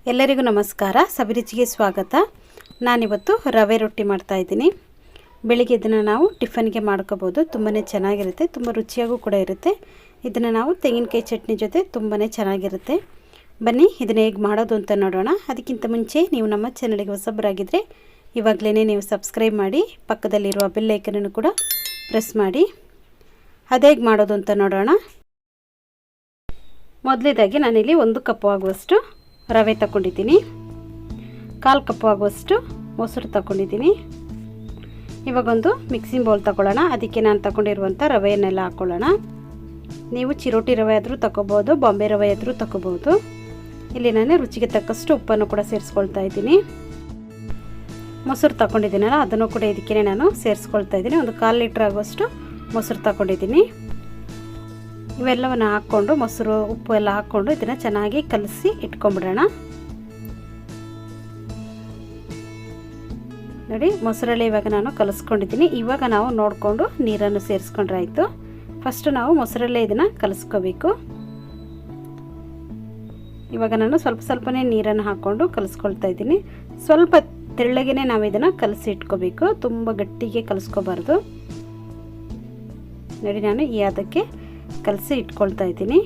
ಎಲ್ಲರಿಗೂ ನಮಸ್ಕಾರ. ಸಬಿ ರುಚಿಗೆ ಸ್ವಾಗತ. ನಾನಿವತ್ತು ರವೆ ರೊಟ್ಟಿ ಮಾಡ್ತಾ ಇದ್ದೀನಿ. ಬೆಳಿಗ್ಗೆ ಇದನ್ನು ನಾವು ಟಿಫನ್ಗೆ ಮಾಡ್ಕೋಬೋದು. ತುಂಬಾ ಚೆನ್ನಾಗಿರುತ್ತೆ, ತುಂಬ ರುಚಿಯಾಗೂ ಕೂಡ ಇರುತ್ತೆ. ಇದನ್ನು ನಾವು ತೆಂಗಿನಕಾಯಿ ಚಟ್ನಿ ಜೊತೆ ತುಂಬಾ ಚೆನ್ನಾಗಿರುತ್ತೆ. ಬನ್ನಿ ಇದನ್ನು ಹೇಗೆ ಮಾಡೋದು ಅಂತ ನೋಡೋಣ. ಅದಕ್ಕಿಂತ ಮುಂಚೆ ನೀವು ನಮ್ಮ ಚಾನಲ್ಗೆ ಹೊಸಬರಾಗಿದ್ದರೆ ಇವಾಗಲೇ ನೀವು ಸಬ್ಸ್ಕ್ರೈಬ್ ಮಾಡಿ, ಪಕ್ಕದಲ್ಲಿರುವ ಬೆಲ್ ಐಕನನ್ನು ಕೂಡ ಪ್ರೆಸ್ ಮಾಡಿ. ಅದು ಹೇಗೆ ಮಾಡೋದು ಅಂತ ನೋಡೋಣ. ಮೊದಲೇದಾಗಿ ನಾನಿಲ್ಲಿ 1 ಕಪ್ ಆಗುವಷ್ಟು ರವೆ ತಗೊಂಡಿದ್ದೀನಿ, 1/4 ಕಪ್ ಆಗುವಷ್ಟು ಮೊಸರು ತಗೊಂಡಿದ್ದೀನಿ. ಇವಾಗೊಂದು ಮಿಕ್ಸಿಂಗ್ ಬೌಲ್ ತಗೊಳ್ಳೋಣ. ಅದಕ್ಕೆ ನಾನು ತಗೊಂಡಿರುವಂಥ ರವೆಯನ್ನೆಲ್ಲ ಹಾಕ್ಕೊಳ್ಳೋಣ. ನೀವು ಚಿರೋಟಿ ರವೆ ಆದರೂ ತಗೋಬೋದು, ಬಾಂಬೆ ರವೆ ಆದರೂ ತಗೋಬೋದು. ಇಲ್ಲಿ ನಾನು ರುಚಿಗೆ ತಕ್ಕಷ್ಟು ಉಪ್ಪನ್ನು ಕೂಡ ಸೇರಿಸ್ಕೊಳ್ತಾ ಇದ್ದೀನಿ. ಮೊಸರು ತಗೊಂಡಿದ್ದೀನಲ್ಲ ಅದನ್ನು ಕೂಡ ಇದಕ್ಕೆ ನಾನು ಸೇರಿಸ್ಕೊಳ್ತಾ ಇದ್ದೀನಿ. ಒಂದು 1/4 ಲೀಟ್ರ್ ಆಗುವಷ್ಟು ಮೊಸರು ತಗೊಂಡಿದ್ದೀನಿ. ಇವೆಲ್ಲವನ್ನು ಹಾಕ್ಕೊಂಡು, ಮೊಸರು ಉಪ್ಪು ಎಲ್ಲ ಹಾಕ್ಕೊಂಡು ಇದನ್ನು ಚೆನ್ನಾಗಿ ಕಲಸಿ ಇಟ್ಕೊಂಡ್ಬಿಡೋಣ. ನೋಡಿ, ಮೊಸರಲ್ಲಿ ಇವಾಗ ನಾನು ಕಲಿಸ್ಕೊಂಡಿದ್ದೀನಿ. ಇವಾಗ ನಾವು ನೋಡಿಕೊಂಡು ನೀರನ್ನು ಸೇರಿಸ್ಕೊಂಡ್ರೆ ಆಯಿತು. ಫಸ್ಟು ನಾವು ಮೊಸರಲ್ಲೇ ಇದನ್ನು ಕಲಿಸ್ಕೋಬೇಕು. ಇವಾಗ ನಾನು ಸ್ವಲ್ಪನೇ ನೀರನ್ನು ಹಾಕ್ಕೊಂಡು ಕಲಿಸ್ಕೊಳ್ತಾ ಇದ್ದೀನಿ. ಸ್ವಲ್ಪ ತೆಳ್ಳಗೆ ನಾವು ಇದನ್ನು ಕಲಸಿ ಇಟ್ಕೋಬೇಕು, ತುಂಬ ಗಟ್ಟಿಗೆ ಕಲಿಸ್ಕೋಬಾರ್ದು. ನೋಡಿ, ನಾನು ಈ ಅದಕ್ಕೆ ಕಲಸಿ ಇಟ್ಕೊಳ್ತಾ ಇದ್ದೀನಿ.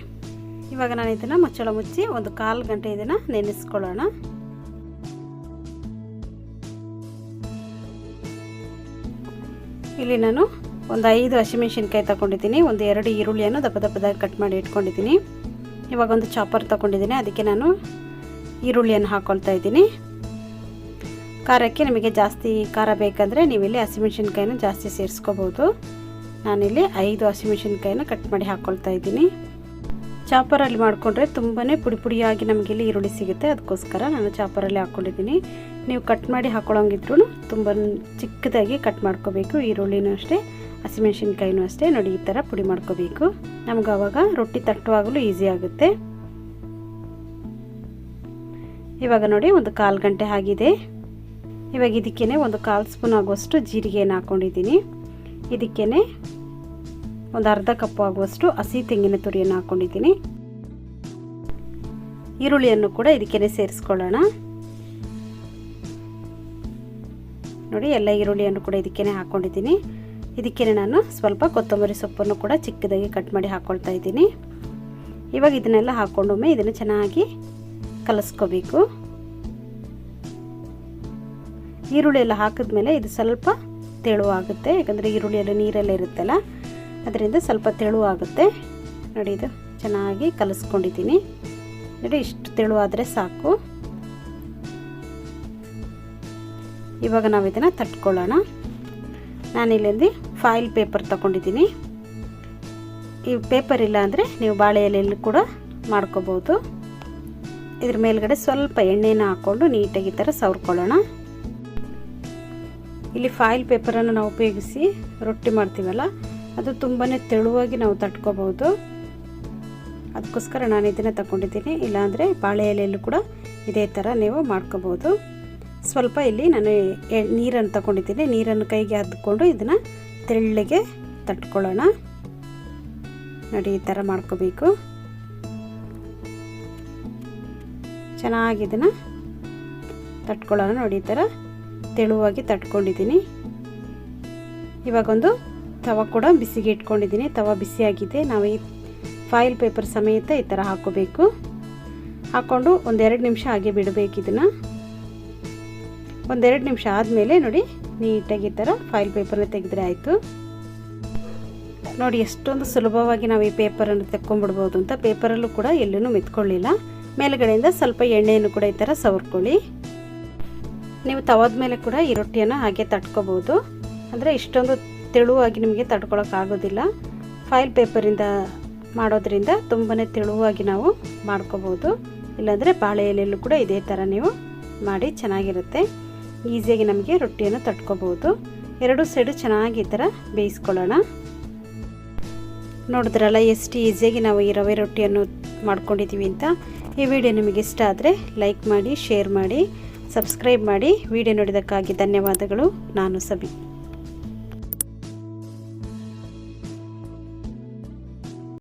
ಇವಾಗ ನಾನು ಇದನ್ನು ಮುಚ್ಚಳ ಮುಚ್ಚಿ ಒಂದು 1/4 ಗಂಟೆ ಇದನ್ನು ನೆನೆಸ್ಕೊಳ್ಳೋಣ. ಇಲ್ಲಿ ನಾನು ಒಂದು 5 ಹಸಿಮೆಣಸಿನ್ಕಾಯಿ ತಗೊಂಡಿದ್ದೀನಿ, ಒಂದು 2 ಈರುಳ್ಳಿಯನ್ನು ದಪ್ಪದಾಗಿ ಕಟ್ ಮಾಡಿ ಇಟ್ಕೊಂಡಿದ್ದೀನಿ. ಇವಾಗ ಒಂದು ಚಾಪರ್ ತಗೊಂಡಿದ್ದೀನಿ, ಅದಕ್ಕೆ ನಾನು ಈರುಳ್ಳಿಯನ್ನು ಹಾಕ್ಕೊಳ್ತಾ ಇದ್ದೀನಿ. ಖಾರಕ್ಕೆ ನಿಮಗೆ ಜಾಸ್ತಿ ಖಾರ ಬೇಕಂದರೆ ನೀವಿಲ್ಲಿ ಹಸಿಮೆಣಸಿನ್ಕಾಯಿನ ಜಾಸ್ತಿ ಸೇರಿಸ್ಕೋಬೋದು. ನಾನಿಲ್ಲಿ 5 ಹಸಿಮೆಣಸಿನ್ಕಾಯಿನ ಕಟ್ ಮಾಡಿ ಹಾಕ್ಕೊಳ್ತಾ ಇದ್ದೀನಿ. ಚಾಪರಲ್ಲಿ ಮಾಡಿಕೊಂಡ್ರೆ ತುಂಬಾ ಪುಡಿಯಾಗಿ ನಮಗಿಲ್ಲಿ ಈರುಳ್ಳಿ ಸಿಗುತ್ತೆ, ಅದಕ್ಕೋಸ್ಕರ ನಾನು ಚಾಪರಲ್ಲಿ ಹಾಕ್ಕೊಂಡಿದ್ದೀನಿ. ನೀವು ಕಟ್ ಮಾಡಿ ಹಾಕ್ಕೊಳ್ಳೋಂಗಿದ್ರು ತುಂಬ ಚಿಕ್ಕದಾಗಿ ಕಟ್ ಮಾಡ್ಕೋಬೇಕು. ಈರುಳ್ಳಿನೂ ಅಷ್ಟೇ, ಹಸಿಮೆಣಸಿನ್ಕಾಯಿನೂ ಅಷ್ಟೇ. ನೋಡಿ, ಈ ಥರ ಪುಡಿ ಮಾಡ್ಕೋಬೇಕು. ನಮ್ಗೆ ಆವಾಗ ರೊಟ್ಟಿ ತಟ್ಟುವಾಗಲೂ ಈಸಿ ಆಗುತ್ತೆ. ಇವಾಗ ನೋಡಿ, ಒಂದು 1/4 ಗಂಟೆ ಆಗಿದೆ. ಇವಾಗ ಇದಕ್ಕೇ ಒಂದು 1/4 ಸ್ಪೂನ್ ಆಗುವಷ್ಟು ಜೀರಿಗೆಯನ್ನು ಹಾಕ್ಕೊಂಡಿದ್ದೀನಿ. ಇದಕ್ಕೇ ಒಂದು 1/2 ಕಪ್ ಆಗುವಷ್ಟು ಹಸಿ ತೆಂಗಿನ ತುರಿಯನ್ನು ಹಾಕ್ಕೊಂಡಿದ್ದೀನಿ. ಈರುಳ್ಳಿಯನ್ನು ಕೂಡ ಇದಕ್ಕೇ ಸೇರಿಸ್ಕೊಳ್ಳೋಣ. ನೋಡಿ, ಎಲ್ಲ ಈರುಳ್ಳಿಯನ್ನು ಕೂಡ ಇದಕ್ಕೇ ಹಾಕ್ಕೊಂಡಿದ್ದೀನಿ. ಇದಕ್ಕೇ ನಾನು ಸ್ವಲ್ಪ ಕೊತ್ತಂಬರಿ ಸೊಪ್ಪನ್ನು ಕೂಡ ಚಿಕ್ಕದಾಗಿ ಕಟ್ ಮಾಡಿ ಹಾಕ್ಕೊಳ್ತಾ ಇದ್ದೀನಿ. ಇವಾಗ ಇದನ್ನೆಲ್ಲ ಹಾಕ್ಕೊಂಡೊಮ್ಮೆ ಇದನ್ನು ಚೆನ್ನಾಗಿ ಕಲಿಸ್ಕೋಬೇಕು. ಈರುಳ್ಳಿ ಎಲ್ಲ ಹಾಕಿದ್ಮೇಲೆ ಇದು ಸ್ವಲ್ಪ ತೆಳುವಾಗುತ್ತೆ, ಯಾಕಂದರೆ ಈರುಳ್ಳಿಯಲ್ಲಿ ನೀರೆಲ್ಲ ಇರುತ್ತಲ್ಲ, ಅದರಿಂದ ಸ್ವಲ್ಪ ತೆಳುವಾಗುತ್ತೆ. ನೋಡಿ, ಇದು ಚೆನ್ನಾಗಿ ಕಲಿಸ್ಕೊಂಡಿದ್ದೀನಿ. ನೋಡಿ, ಇಷ್ಟು ತೆಳುವಾದರೆ ಸಾಕು. ಇವಾಗ ನಾವು ಇದನ್ನು ತಟ್ಕೊಳ್ಳೋಣ. ನಾನಿಲ್ಲಿ ಫಾಯಿಲ್ ಪೇಪರ್ ತಗೊಂಡಿದ್ದೀನಿ. ಈ ಪೇಪರ್ ಇಲ್ಲ ಅಂದರೆ ನೀವು ಬಾಳೆ ಎಲೆಯಲ್ಲಿ ಕೂಡ ಮಾಡ್ಕೋಬೋದು. ಇದ್ರ ಮೇಲ್ಗಡೆ ಸ್ವಲ್ಪ ಎಣ್ಣೆನ ಹಾಕ್ಕೊಂಡು ನೀಟಾಗಿ ಈ ಥರ ಸವರ್ಕೊಳ್ಳೋಣ. ಇಲ್ಲಿ ಫಾಯಿಲ್ ಪೇಪರನ್ನು ನಾವು ಉಪಯೋಗಿಸಿ ರೊಟ್ಟಿ ಮಾಡ್ತೀವಲ್ಲ, ಅದು ತುಂಬಾ ತೆಳುವಾಗಿ ನಾವು ತಟ್ಕೋಬೋದು. ಅದಕ್ಕೋಸ್ಕರ ನಾನು ಇದನ್ನು ತಗೊಂಡಿದ್ದೀನಿ. ಇಲ್ಲಾಂದರೆ ಬಾಳೆ ಎಲೆಯಲ್ಲೂ ಕೂಡ ಇದೇ ಥರ ನೀವು ಮಾಡ್ಕೋಬೋದು. ಸ್ವಲ್ಪ ಇಲ್ಲಿ ನಾನು ನೀರನ್ನು ತಗೊಂಡಿದ್ದೀನಿ. ನೀರನ್ನು ಕೈಗೆ ಹದ್ಕೊಂಡು ಇದನ್ನು ತೆಳ್ಳಗೆ ತಟ್ಕೊಳ್ಳೋಣ. ನೋಡಿ, ಈ ಥರ ಮಾಡ್ಕೋಬೇಕು. ಚೆನ್ನಾಗಿ ಇದನ್ನು ತಟ್ಕೊಳ್ಳೋಣ. ನೋಡಿ, ಈ ಥರ ತೆಳುವಾಗಿ ತಟ್ಕೊಂಡಿದ್ದೀನಿ. ಇವಾಗೊಂದು ತವ ಕೂಡ ಬಿಸಿಗೆ ಇಟ್ಕೊಂಡಿದ್ದೀನಿ. ತವ ಬಿಸಿಯಾಗಿದೆ. ನಾವು ಈ ಫಾಯಿಲ್ ಪೇಪರ್ ಸಮೇತ ಈ ಥರ ಹಾಕ್ಕೋಬೇಕು. ಹಾಕ್ಕೊಂಡು ಒಂದು 2 ನಿಮಿಷ ಹಾಗೆ ಬಿಡಬೇಕು. ಇದನ್ನು ಒಂದು 2 ನಿಮಿಷ ಆದಮೇಲೆ ನೋಡಿ, ನೀಟಾಗಿ ಈ ಥರ ಫಾಯಿಲ್ ಪೇಪರ್ನ ತೆಗೆದ್ರೆ ಆಯಿತು. ನೋಡಿ, ಎಷ್ಟೊಂದು ಸುಲಭವಾಗಿ ನಾವು ಈ ಪೇಪರನ್ನು ತೆಕ್ಕೊಂಡ್ಬಿಡ್ಬೋದು ಅಂತ. ಪೇಪರಲ್ಲೂ ಕೂಡ ಎಲ್ಲೂ ಮೆತ್ಕೊಳ್ಳಿಲ್ಲ. ಮೇಲುಗಡೆಯಿಂದ ಸ್ವಲ್ಪ ಎಣ್ಣೆಯನ್ನು ಕೂಡ ಈ ಥರ ಸವರ್ಕೊಳ್ಳಿ. ನೀವು ತವದ ಮೇಲೆ ಕೂಡ ಈ ರೊಟ್ಟಿಯನ್ನು ಹಾಗೆ ತಟ್ಕೋಬೋದು. ಅಂದರೆ ಇಷ್ಟೊಂದು ತೆಳುವಾಗಿ ನಿಮಗೆ ತಡ್ಕೊಳಕ್ಕಾಗೋದಿಲ್ಲ. ಫಾಯಿಲ್ ಪೇಪರಿಂದ ಮಾಡೋದ್ರಿಂದ ತುಂಬಾ ತೆಳುವಾಗಿ ನಾವು ಮಾಡ್ಕೋಬೋದು. ಇಲ್ಲಾಂದರೆ ಬಾಳೆ ಎಲೆಯಲ್ಲೂ ಕೂಡ ಇದೇ ಥರ ನೀವು ಮಾಡಿ ಚೆನ್ನಾಗಿರುತ್ತೆ. ಈಸಿಯಾಗಿ ನಮಗೆ ರೊಟ್ಟಿಯನ್ನು ತಟ್ಕೋಬೋದು. 2 ಸೈಡು ಚೆನ್ನಾಗಿ ಈ ಥರ ಬೇಯಿಸ್ಕೊಳ್ಳೋಣ. ನೋಡಿದ್ರಲ್ಲ ಎಷ್ಟು ಈಸಿಯಾಗಿ ನಾವು ಈ ರವೆ ರೊಟ್ಟಿಯನ್ನು ಮಾಡ್ಕೊಂಡಿದ್ದೀವಿ ಅಂತ. ಈ ವಿಡಿಯೋ ನಿಮಗೆ ಇಷ್ಟ ಆದರೆ ಲೈಕ್ ಮಾಡಿ, ಶೇರ್ ಮಾಡಿ, ಸಬ್ಸ್ಕ್ರೈಬ್ ಮಾಡಿ. ವಿಡಿಯೋ ನೋಡಿದ್ದಕ್ಕಾಗಿ ಧನ್ಯವಾದಗಳು. ನಾನು ಸಬಿ.